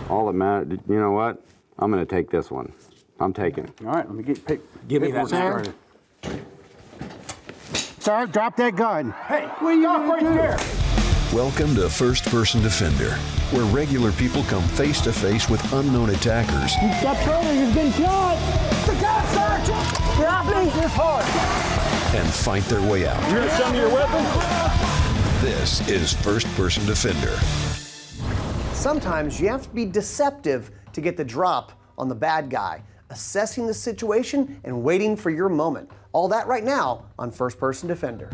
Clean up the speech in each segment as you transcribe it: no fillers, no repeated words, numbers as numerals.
All that matters, you know what? I'm going to take this one. I'm taking it. All right, let me Give me that started. Sir, drop that gun. Hey, what are you stop right there? Welcome to First Person Defender, where regular people come face to face with unknown attackers. Stop trolling, he's been shot. The gun, sir! Drop me. This hard. And fight their way out. You're gonna show me your weapon? This is First Person Defender. Sometimes you have to be deceptive to get the drop on the bad guy, assessing the situation and waiting for your moment. All that right now on First Person Defender.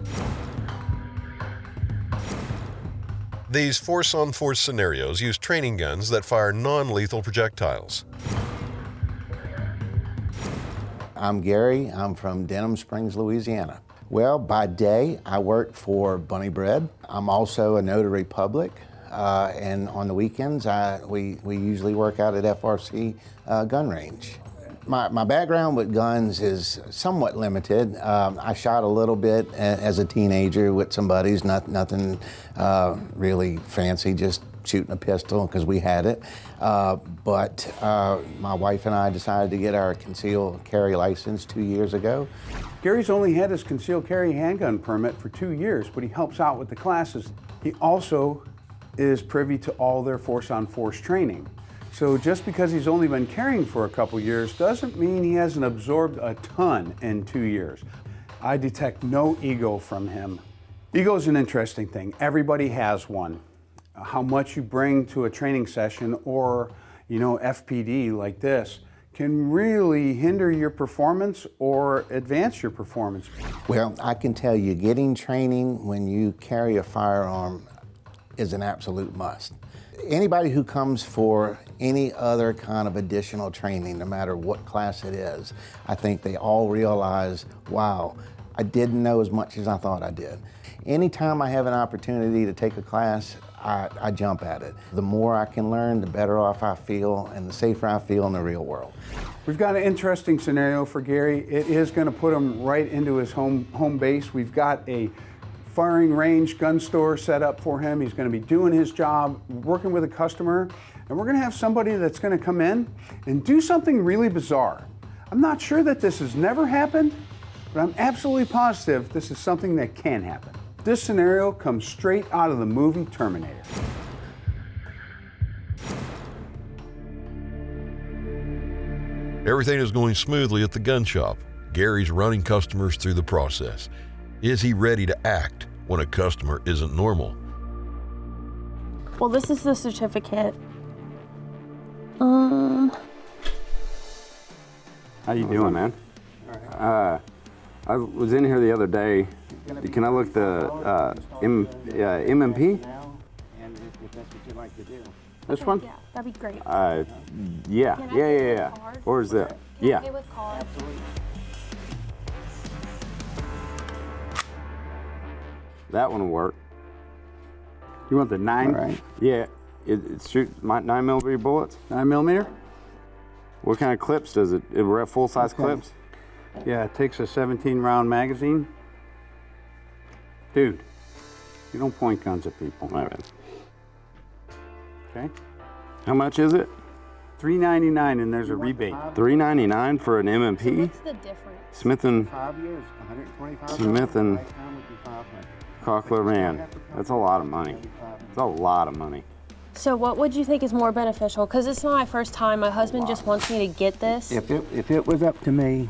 These force-on-force scenarios use training guns that fire non-lethal projectiles. I'm Gary. I'm from Denham Springs, Louisiana. Well, by day, I work for Bunny Bread. I'm also a notary public, and on the weekends, we usually work out at FRC gun range. My background with guns is somewhat limited. I shot a little bit as a teenager with some buddies, nothing really fancy, just shooting a pistol because we had it. But my wife and I decided to get our concealed carry license 2 years ago. Gary's only had his concealed carry handgun permit for 2 years, but he helps out with the classes. He also is privy to all their force-on-force training. So just because he's only been carrying for a couple years doesn't mean he hasn't absorbed a ton in 2 years. I detect no ego from him. Ego is an interesting thing. Everybody has one. How much you bring to a training session or, FPD like this can really hinder your performance or advance your performance. Well, I can tell you, getting training when you carry a firearm is an absolute must. Anybody who comes for any other kind of additional training, no matter what class it is, I think they all realize, wow, I didn't know as much as I thought I did. Anytime I have an opportunity to take a class, I jump at it. The more I can learn, the better off I feel and the safer I feel in the real world. We've got an interesting scenario for Gary. It is going to put him right into his home base. We've got a firing range gun store set up for him. He's going to be doing his job, working with a customer, and we're going to have somebody that's going to come in and do something really bizarre. I'm not sure that this has never happened, but I'm absolutely positive this is something that can happen. This scenario comes straight out of the movie Terminator. Everything is going smoothly at the gun shop. Gary's running customers through the process. Is he ready to act when a customer isn't normal? Well, this is the certificate. How you doing, man? I was in here the other day. Can I look the MMP? This one? Yeah, that'd be great. Yeah. Or is that? Yeah. Pay with card. That one will work. You want the 9? All right. Yeah. It shoots 9mm bullets. 9mm? What kind of clips does it? We're at full-size clips? Yeah, it takes a 17-round magazine. Dude, you don't point guns at people. All right. Okay? How much is it? $3.99, and there's a rebate. $3.99 for an MMP? So what's the difference? Smith and 5 years, 125. Smith and Cochler, man, that's a lot of money. It's a lot of money. So what would you think is more beneficial? Because it's not my first time. My husband just wants me to get this. If it was up to me,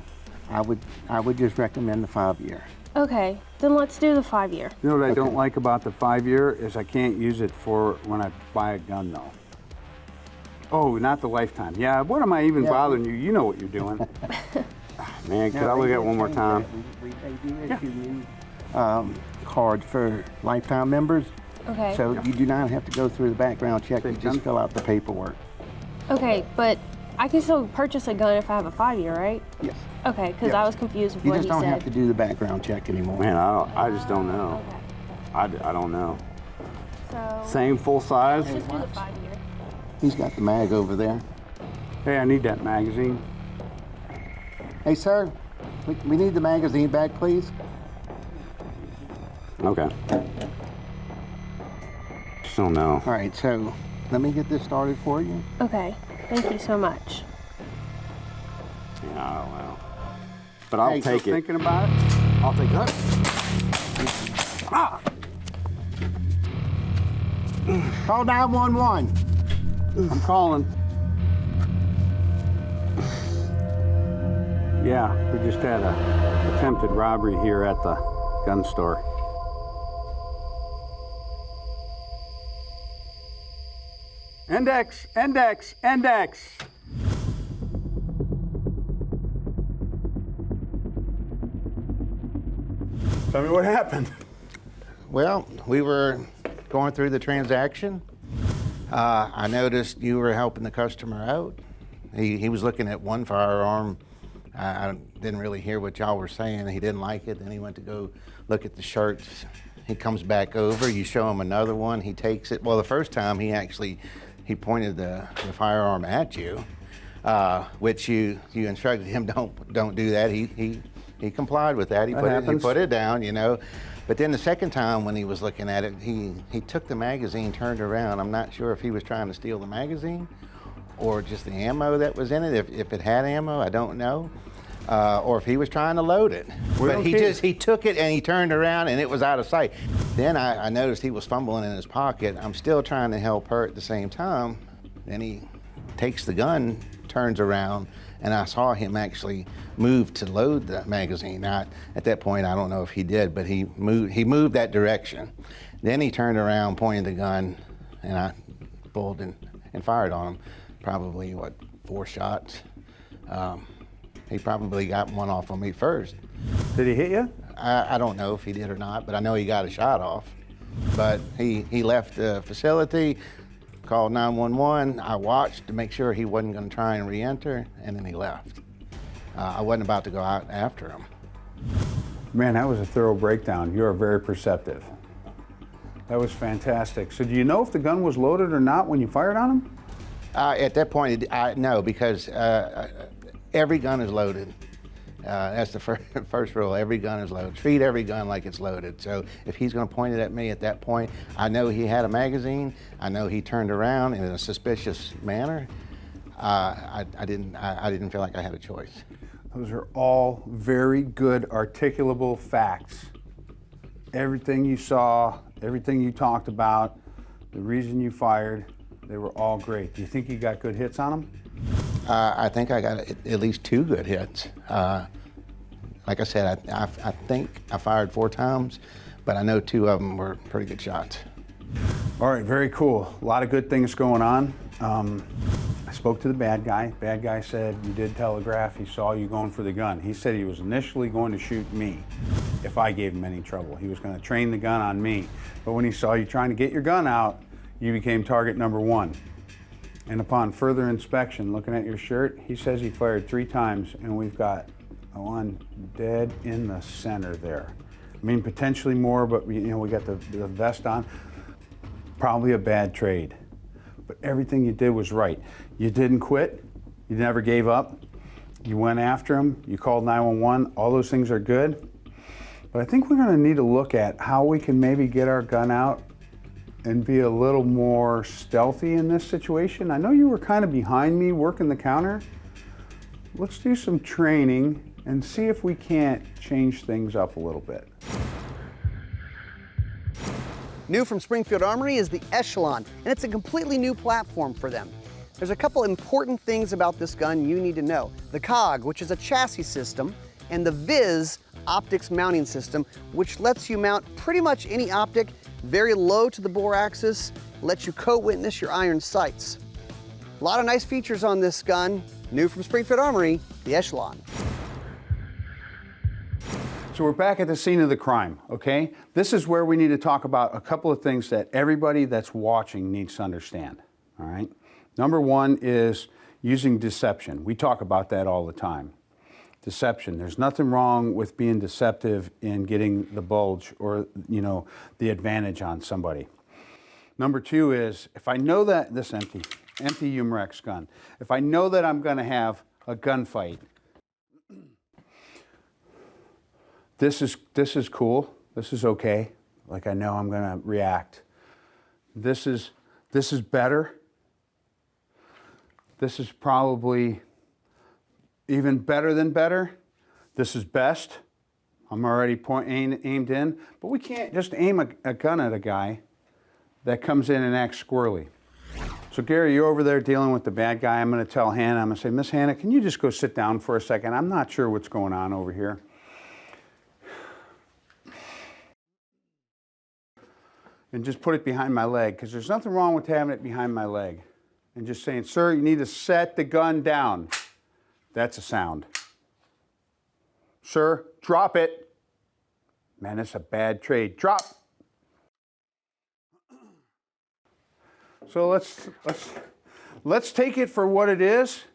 I would just recommend the 5 year. Okay, then let's do the 5 year. You know what I don't like about the 5 year is I can't use it for when I buy a gun, though. Oh, not the lifetime. Yeah, what am I even bothering you? You know what you're doing. Man, could I look at it one more time? They do issue new cards for lifetime members. Okay. So you do not have to go through the background check. You just fill out the paperwork. Okay, but I can still purchase a gun if I have a 5 year, right? Yes. Okay, because I was confused with You what just he don't said. have to do the background check anymore. Man, I just don't know. Okay. I don't know. So Same full size? let's just do the 5 year. He's got the mag over there. Hey, I need that magazine. Hey, sir, we need the magazine back, please. Okay. Just don't know. All right, so let me get this started for you. Okay, thank you so much. Yeah, well. But I'll Hey, take still it. thinking about it? I'll take it. Ah! Call 911. I'm calling. Yeah, we just had a attempted robbery here at the gun store. Index, index, index. Tell me what happened. Well, we were going through the transaction. I noticed you were helping the customer out. He was looking at one firearm. I didn't really hear what y'all were saying. He didn't like it. Then he went to go look at the shirts. He comes back over. You show him another one. He takes it. Well, the first time he pointed the firearm at you, which you instructed him don't do that. He complied with that. He put it down, you know. But then the second time when he was looking at it, he took the magazine, turned around. I'm not sure if he was trying to steal the magazine or just the ammo that was in it. If it had ammo, I don't know. Or if he was trying to load it. But he took it and he turned around and it was out of sight. Then I noticed he was fumbling in his pocket. I'm still trying to help her at the same time. Then he takes the gun, turns around, and I saw him actually move to load the magazine. Now, at that point, I don't know if he did, but he moved that direction. Then he turned around, pointed the gun, and I pulled and fired on him. Probably, 4 shots. He probably got one off on me first. Did he hit you? I don't know if he did or not, but I know he got a shot off. But he left the facility, called 911. I watched to make sure he wasn't going to try and re-enter, and then he left. I wasn't about to go out after him. Man, that was a thorough breakdown. You are very perceptive. That was fantastic. So do you know if the gun was loaded or not when you fired on him? At that point, no, because every gun is loaded. That's the first rule. Every gun is loaded. Treat every gun like it's loaded. So if he's going to point it at me at that point, I know he had a magazine. I know he turned around in a suspicious manner. I didn't feel like I had a choice. Those are all very good articulable facts. Everything you saw, everything you talked about, the reason you fired, they were all great. Do you think you got good hits on them? I think I got at least 2 good hits. Like I said, I think I fired 4 times, but I know 2 of them were pretty good shots. All right, very cool. A lot of good things going on. I spoke to the bad guy. Bad guy said you did telegraph. He saw you going for the gun. He said he was initially going to shoot me if I gave him any trouble. He was going to train the gun on me. But when he saw you trying to get your gun out, you became target number 1. And upon further inspection, looking at your shirt, he says he fired 3 times, and we've got one dead in the center there. I mean, potentially more, but we got the vest on. Probably a bad trade. But everything you did was right. You didn't quit. You never gave up. You went after him. You called 911. All those things are good. But I think we're going to need to look at how we can maybe get our gun out and be a little more stealthy in this situation. I know you were kind of behind me working the counter. Let's do some training and see if we can't change things up a little bit. New from Springfield Armory is the Echelon, and it's a completely new platform for them. There's a couple important things about this gun you need to know. The COG, which is a chassis system, and the Viz optics mounting system, which lets you mount pretty much any optic very low to the bore axis, lets you co-witness your iron sights. A lot of nice features on this gun. New from Springfield Armory, the Echelon. So we're back at the scene of the crime, okay? This is where we need to talk about a couple of things that everybody that's watching needs to understand, all right? Number 1 is using deception. We talk about that all the time. Deception. There's nothing wrong with being deceptive in getting the bulge or, the advantage on somebody. Number 2 is, if I know that, this empty Umrex gun, if I know that I'm gonna have a gunfight, this is cool, this is okay, like I know I'm gonna react. This is better This is probably even better than better. This is best. I'm already aimed in, but we can't just aim a gun at a guy that comes in and acts squirrely. So Gary, you're over there dealing with the bad guy. I'm going to tell Hannah, I'm going to say, Miss Hannah, can you just go sit down for a second? I'm not sure what's going on over here. And just put it behind my leg, because there's nothing wrong with having it behind my leg. And just saying, sir, you need to set the gun down. That's a sound. Sir, drop it. Man, that's a bad trade. Drop. So let's take it for what it is.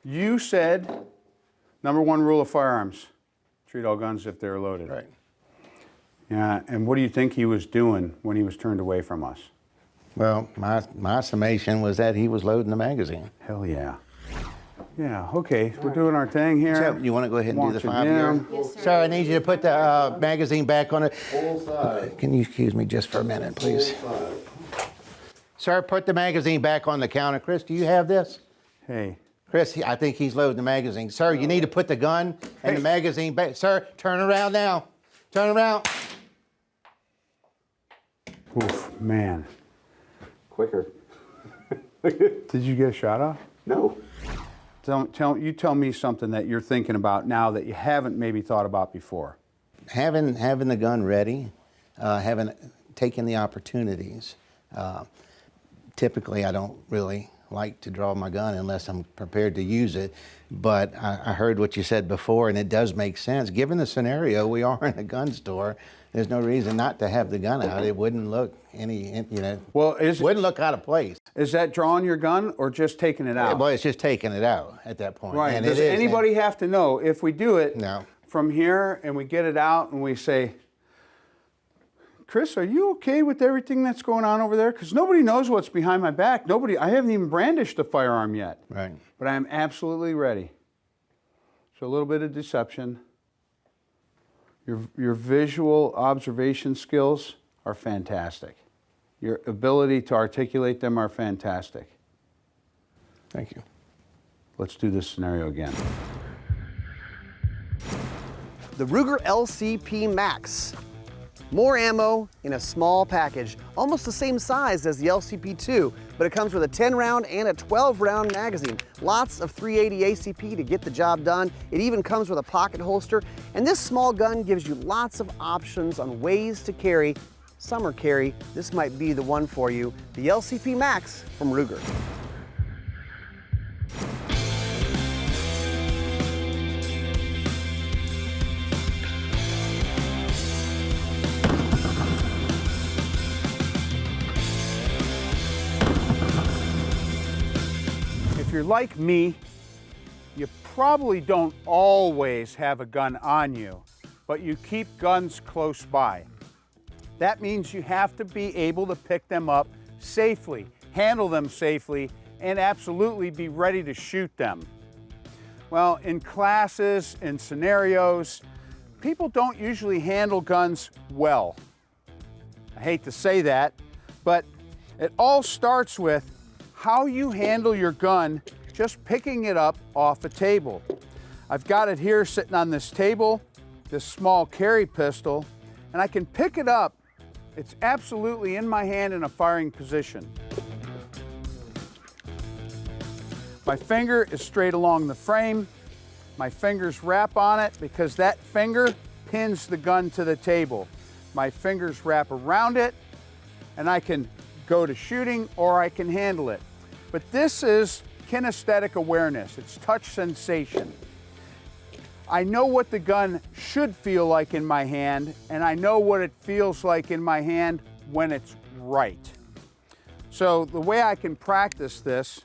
You said, number one rule of firearms, treat all guns if they're loaded. Right. Yeah, and what do you think he was doing when he was turned away from us? Well, my summation was that he was loading the magazine. Hell yeah. Yeah, okay, we're doing our thing here. So you want to go ahead and do the Watching 5-year? him. Yes, sir. Sir, I need you to put the magazine back on it. Can you excuse me just for a minute, please? Sir, put the magazine back on the counter. Chris, do you have this? Hey, Chris, I think he's loading the magazine. Sir, you need to put the gun and the magazine back. Sir, turn around now. Turn around. oof, man. Quicker. Did you get a shot off? No. Tell me something that you're thinking about now that you haven't maybe thought about before. Having the gun ready, having taken the opportunities. Typically, I don't really like to draw my gun unless I'm prepared to use it. But I heard what you said before, and it does make sense. Given the scenario, we are in a gun store. There's no reason not to have the gun out. It wouldn't look Well, wouldn't look out of place. is that drawing your gun or just taking it out? Well, it's just taking it out at that point. Right. And Does it is, anybody have to know if we do it No. from here and we get it out and we say, Chris, are you okay with everything that's going on over there? Because nobody knows what's behind my back. I haven't even brandished the firearm yet. Right. But I am absolutely ready. So a little bit of deception. Your visual observation skills are fantastic. Your ability to articulate them are fantastic. Thank you. Let's do this scenario again. The Ruger LCP Max. More ammo in a small package, almost the same size as the LCP2, but it comes with a 10-round and a 12-round magazine. Lots of 380 ACP to get the job done. It even comes with a pocket holster, and this small gun gives you lots of options on ways to carry. Summer carry, this might be the one for you. The LCP Max from Ruger. If you're like me, you probably don't always have a gun on you, but you keep guns close by. That means you have to be able to pick them up safely, handle them safely, and absolutely be ready to shoot them. Well, in classes, in scenarios, people don't usually handle guns well. I hate to say that, but it all starts with how you handle your gun just picking it up off a table. I've got it here sitting on this table, this small carry pistol, and I can pick it up. It's absolutely in my hand in a firing position. My finger is straight along the frame. My fingers wrap on it because that finger pins the gun to the table. My fingers wrap around it, and I can go to shooting or I can handle it. But this is kinesthetic awareness. It's touch sensation. I know what the gun should feel like in my hand, and I know what it feels like in my hand when it's right. So the way I can practice this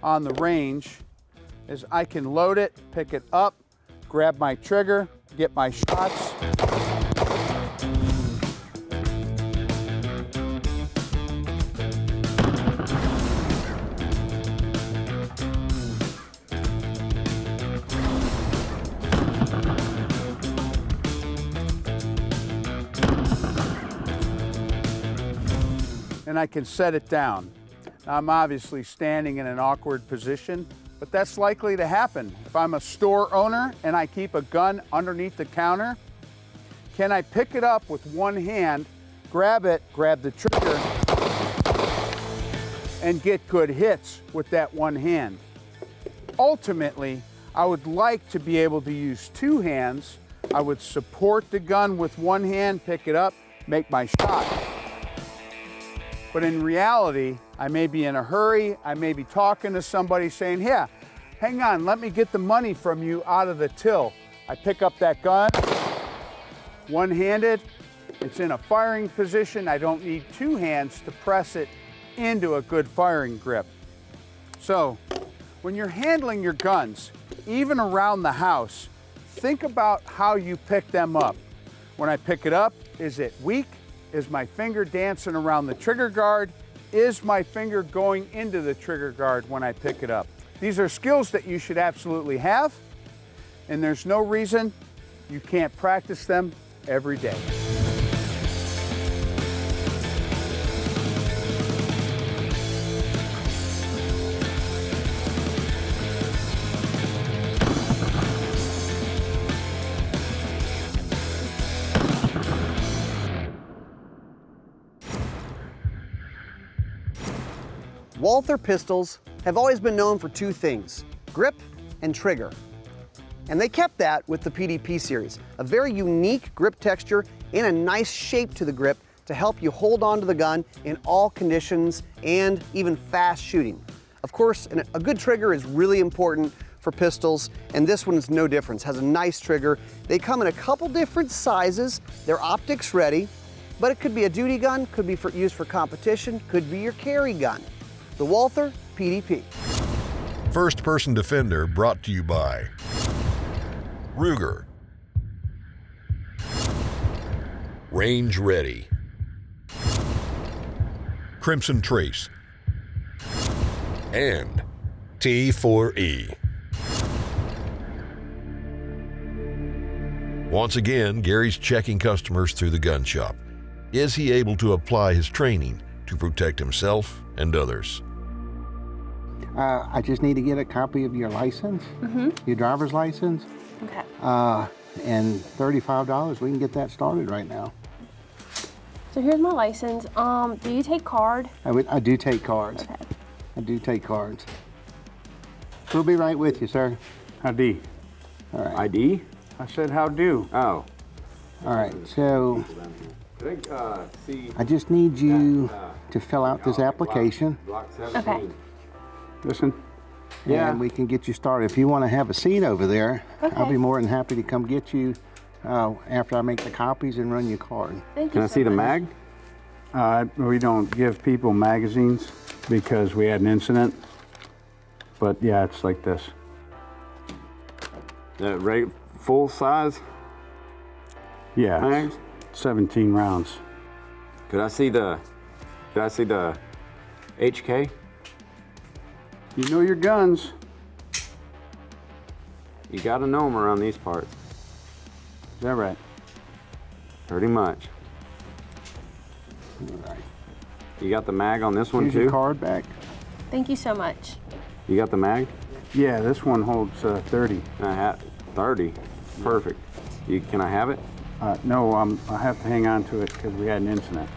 on the range is I can load it, pick it up, grab my trigger, get my shots. And I can set it down. I'm obviously standing in an awkward position, but that's likely to happen. If I'm a store owner and I keep a gun underneath the counter, can I pick it up with one hand, grab it, grab the trigger, and get good hits with that one hand? Ultimately, I would like to be able to use two hands. I would support the gun with one hand, pick it up, make my shot. But in reality, I may be in a hurry, I may be talking to somebody saying, yeah, hang on, let me get the money from you out of the till. I pick up that gun, one-handed, it's in a firing position. I don't need two hands to press it into a good firing grip. So, when you're handling your guns, even around the house, think about how you pick them up. When I pick it up, is it weak? Is my finger dancing around the trigger guard? Is my finger going into the trigger guard when I pick it up? These are skills that you should absolutely have, and there's no reason you can't practice them every day. Walther pistols have always been known for two things, grip and trigger. And they kept that with the PDP series, a very unique grip texture and a nice shape to the grip to help you hold on to the gun in all conditions and even fast shooting. Of course, a good trigger is really important for pistols, and this one is no different. It has a nice trigger. They come in a couple different sizes. They're optics ready, but it could be a duty gun, could be used for competition, could be your carry gun. The Walther PDP. First Person Defender brought to you by Ruger, Range Ready, Crimson Trace, and T4E. Once again, Gary's checking customers through the gun shop. Is he able to apply his training to protect himself and others? I just need to get a copy of your license, your driver's license, Okay. and $35. We can get that started right now. So here's my license. Do you take card? I do take cards. Okay. I do take cards. We'll be right with you, sir. Howdy. All right. ID? I said how do. Oh. All right. So Could I see I just need you to fill out this application, block 17? Okay. Listen, and we can get you started. If you want to have a seat over there, I'll Okay. be more than happy to come get you after I make the copies and run your card. Thank Can you I so see the much. mag? we don't give people magazines because we had an incident. But yeah, it's like this. Right, full size Yeah, mags? it's 17 rounds. Could I see the HK? You know your guns. You gotta know them around these parts. Is that right? Pretty much. All right. You got the mag on this one Here's your too? card back. Thank you so much. You got the mag? Yeah, this one holds 30. I had 30. Perfect. Can I have it? No, I have to hang on to it because we had an incident.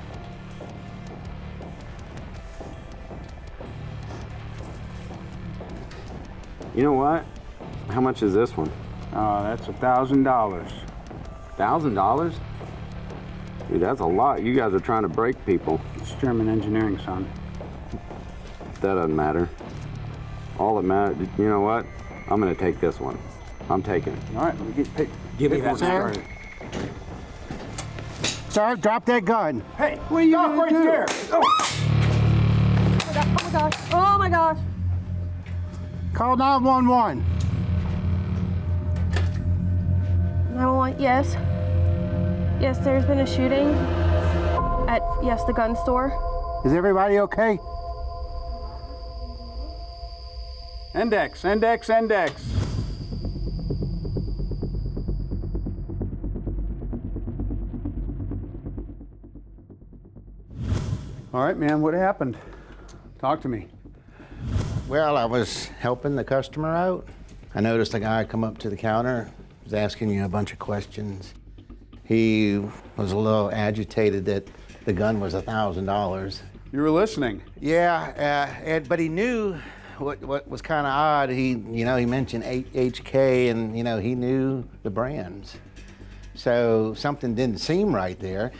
You know what? How much is this one? That's $1,000. $1,000? Dude, that's a lot. You guys are trying to break people. It's German engineering, son. That doesn't matter. All that matters, you know what? I'm gonna take this one. I'm taking it. All right, let me get Give me pick that one mag. started. Sir, drop that gun. Hey, what are you Stop right do? there? Oh my gosh. Oh my gosh. Call 911. 911, yes. Yes, there's been a shooting at, yes, the gun store. Is everybody okay? Index, index, index. All right, man, what happened? Talk to me. Well, I was helping the customer out. I noticed a guy come up to the counter, was asking you a bunch of questions. He was a little agitated that the gun was $1,000. You were listening. Yeah, but he knew what was kind of odd. He mentioned HK, and he knew the brands. So something didn't seem right there.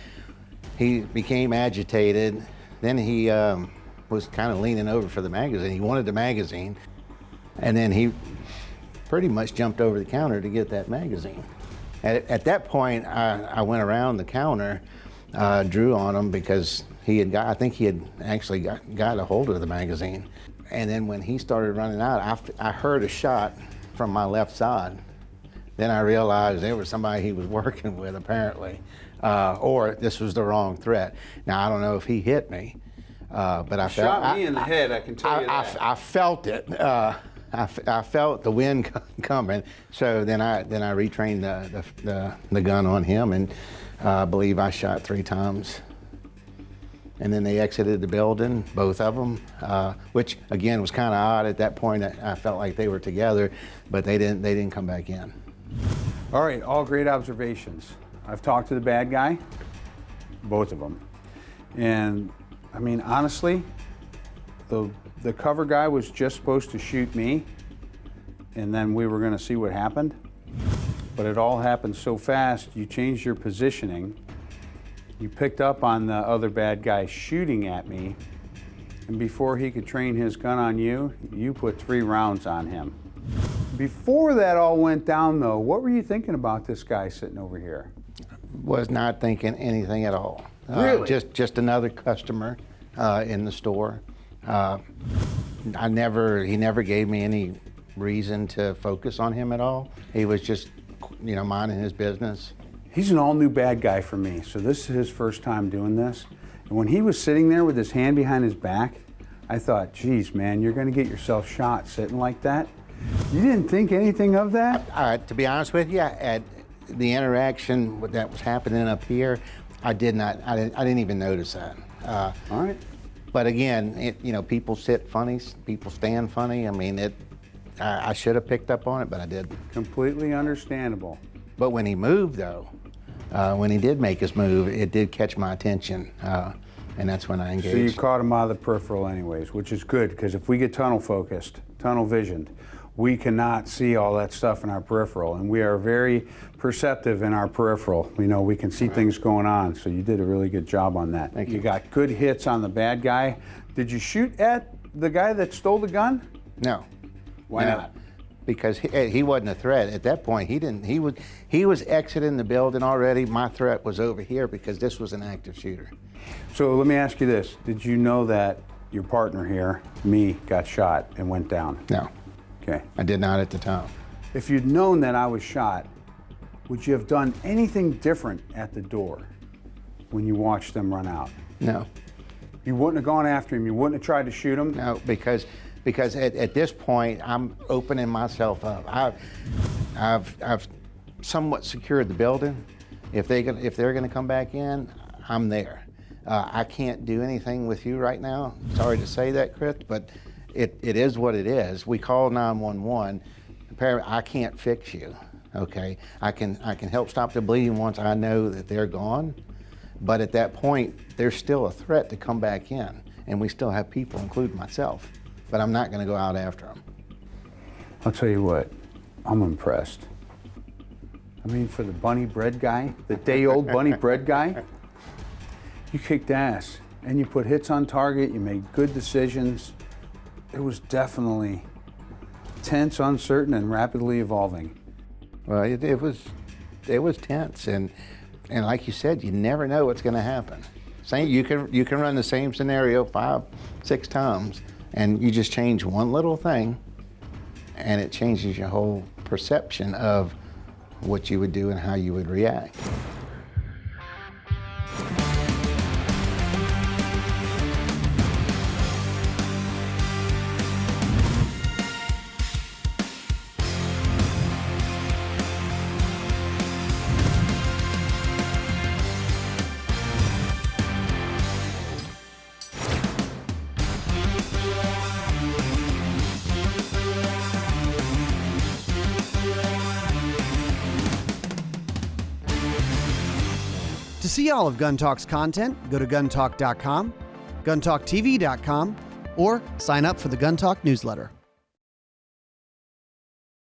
He became agitated. Then he was kind of leaning over for the magazine. He wanted the magazine, and then he pretty much jumped over the counter to get that magazine. At that point, I went around the counter, drew on him because I think he had actually got a hold of the magazine. And then when he started running out, I heard a shot from my left side. Then I realized there was somebody he was working with, apparently, or this was the wrong threat. Now, I don't know if he hit me, but I felt... Shot me in the head, I can tell you that. I felt it. I felt the wind coming. So then I retrained the gun on him, and I believe I shot 3 times. And then they exited the building, both of them, which again was kind of odd. At that point, I felt like they were together, but they didn't come back in. All right, all great observations. I've talked to the bad guy, both of them. And I mean, honestly, the cover guy was just supposed to shoot me, and then we were gonna see what happened. But it all happened so fast, you changed your positioning. You picked up on the other bad guy shooting at me, and before he could train his gun on you, you put 3 rounds on him. Before that all went down though, what were you thinking about this guy sitting over here? Was not thinking anything at all. Really? Just another customer in the store. He never gave me any reason to focus on him at all. He was just, minding his business. He's an all-new bad guy for me, so this is his first time doing this. And when he was sitting there with his hand behind his back, I thought, geez, man, you're gonna get yourself shot sitting like that. You didn't think anything of that? To be honest with you, at the interaction that was happening up here, I didn't even notice that. All right. But again, people sit funny, people stand funny. I mean, I should have picked up on it, but I didn't. Completely understandable. But when he moved, though, when he did make his move, it did catch my attention, and that's when I engaged. So you caught him out of the peripheral anyways, which is good, because if we get tunnel focused, tunnel visioned, we cannot see all that stuff in our peripheral, and we are very perceptive in our peripheral. We can see things going on, so you did a really good job on that. Thank you. You got good hits on the bad guy. Did you shoot at the guy that stole the gun? No. Why No. not? Because he wasn't a threat at that point. He was exiting the building already. My threat was over here because this was an active shooter. So let me ask you this. Did you know that your partner here, me, got shot and went down? No, Okay. I did not at the time. If you'd known that I was shot, would you have done anything different at the door when you watched them run out? No, You wouldn't have gone after him. You wouldn't have tried to shoot him? no, because at this point I'm opening myself up. I've somewhat secured the building. If they're going to come back in, I'm there. I can't do anything with you right now. Sorry to say that, Chris, but it is what it is. We call 911. Apparently, I can't fix you. Okay, I can help stop the bleeding once I know that they're gone. But at that point, there's still a threat to come back in, and we still have people, including myself. But I'm not going to go out after them. I'll tell you what, I'm impressed. I mean, for the bunny bread guy, the day-old bunny bread guy, you kicked ass, and you put hits on target, you made good decisions. It was definitely tense, uncertain, and rapidly evolving. Well, it was tense, and like you said, you never know what's going to happen. You can run the same scenario 5, 6 times, and you just change one little thing, and it changes your whole perception of what you would do and how you would react. To see all of Gun Talk's content, go to guntalk.com, guntalktv.com, or sign up for the Gun Talk newsletter.